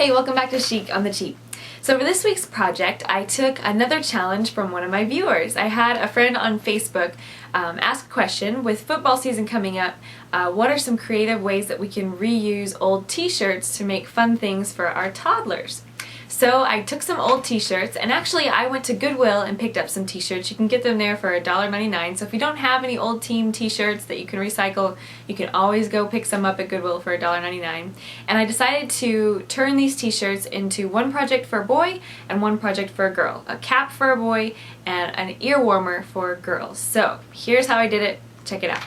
Hey, welcome back to Chic on the Cheap. So for this week's project, I took another challenge from one of my viewers. I had a friend on Facebook ask a question, with football season coming up, what are some creative ways that we can reuse old t-shirts to make fun things for our toddlers? So I took some old t-shirts, and actually I went to Goodwill and picked up some t-shirts. You can get them there for $1.99. So if you don't have any old team t-shirts that you can recycle, you can always go pick some up at Goodwill for $1.99. And I decided to turn these t-shirts into one project for a boy and one project for a girl. A cap for a boy and an ear warmer for girls. So here's how I did it. Check it out.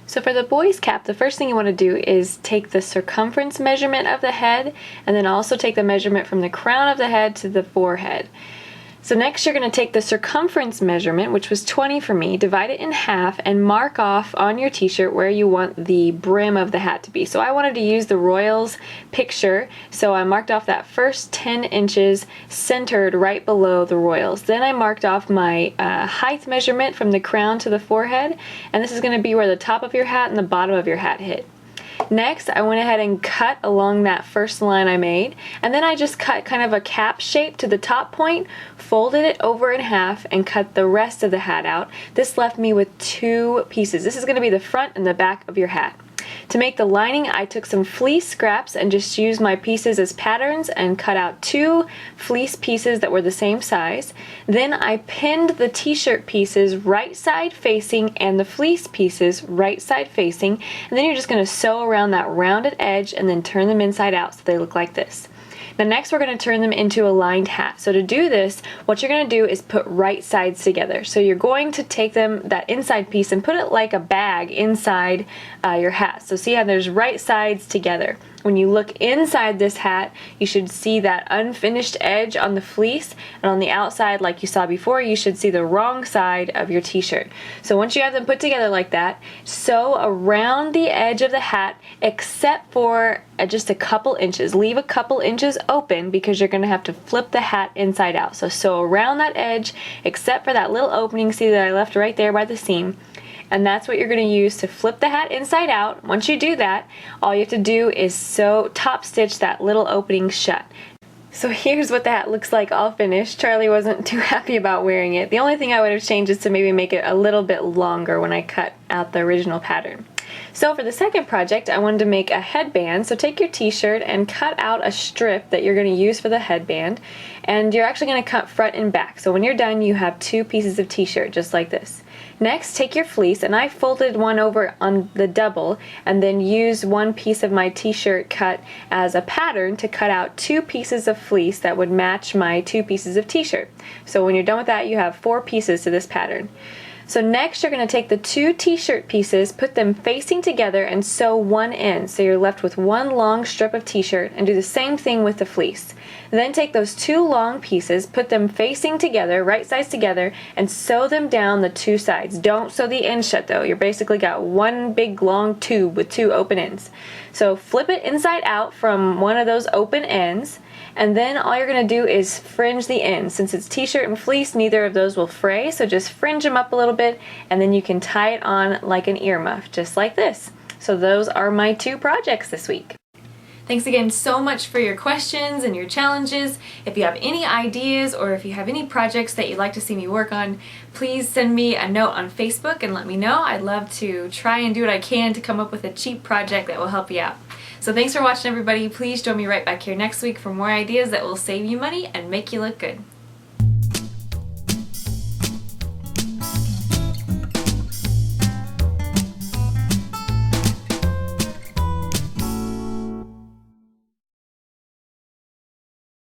So for the boy's cap, the first thing you want to do is take the circumference measurement of the head, and then also take the measurement from the crown of the head to the forehead. So next you're going to take the circumference measurement, which was 20 for me, divide it in half, and mark off on your t-shirt where you want the brim of the hat to be. So I wanted to use the Royals picture, so I marked off that first 10 inches centered right below the Royals. Then I marked off my height measurement from the crown to the forehead, and this is going to be where the top of your hat and the bottom of your hat hit. Next, I went ahead and cut along that first line I made, and then I just cut kind of a cap shape to the top point, folded it over in half, and cut the rest of the hat out. This left me with two pieces. This is going to be the front and the back of your hat. To make the lining, I took some fleece scraps and just used my pieces as patterns and cut out two fleece pieces that were the same size. Then I pinned the t-shirt pieces right side facing and the fleece pieces right side facing, and then you're just going to sew around that rounded edge and then turn them inside out so they look like this. Now next we're going to turn them into a lined hat. So to do this, what you're going to do is put right sides together. So you're going to take that inside piece and put it like a bag inside your hat. So see how there's right sides together. When you look inside this hat, you should see that unfinished edge on the fleece, and on the outside, like you saw before, you should see the wrong side of your t-shirt. So once you have them put together like that, sew around the edge of the hat except for just a couple inches. Leave a couple inches open because you're going to have to flip the hat inside out. So sew around that edge except for that little opening, see that I left right there by the seam. And that's what you're going to use to flip the hat inside out. Once you do that, all you have to do is sew top stitch that little opening shut. So here's what the hat looks like all finished. Charlie wasn't too happy about wearing it. The only thing I would have changed is to maybe make it a little bit longer when I cut out the original pattern. So for the second project, I wanted to make a headband. So take your t-shirt and cut out a strip that you're going to use for the headband, and you're actually going to cut front and back. So when you're done, you have two pieces of t-shirt just like this. Next, take your fleece, and I folded one over on the double and then used one piece of my t-shirt cut as a pattern to cut out two pieces of fleece that would match my two pieces of t-shirt. So when you're done with that, you have four pieces to this pattern. So next you're going to take the two t-shirt pieces, put them facing together, and sew one end. So you're left with one long strip of t-shirt, and do the same thing with the fleece. Then take those two long pieces, put them facing together, right sides together, and sew them down the two sides. Don't sew the end shut though. You're basically got one big long tube with two open ends. So flip it inside out from one of those open ends, and then all you're going to do is fringe the ends. Since it's t-shirt and fleece, neither of those will fray, so just fringe them up a little bit, and then you can tie it on like an earmuff, just like this. So those are my two projects this week. Thanks again so much for your questions and your challenges. If you have any ideas or if you have any projects that you'd like to see me work on, please send me a note on Facebook and let me know. I'd love to try and do what I can to come up with a cheap project that will help you out. So thanks for watching, everybody. Please join me right back here next week for more ideas that will save you money and make you look good.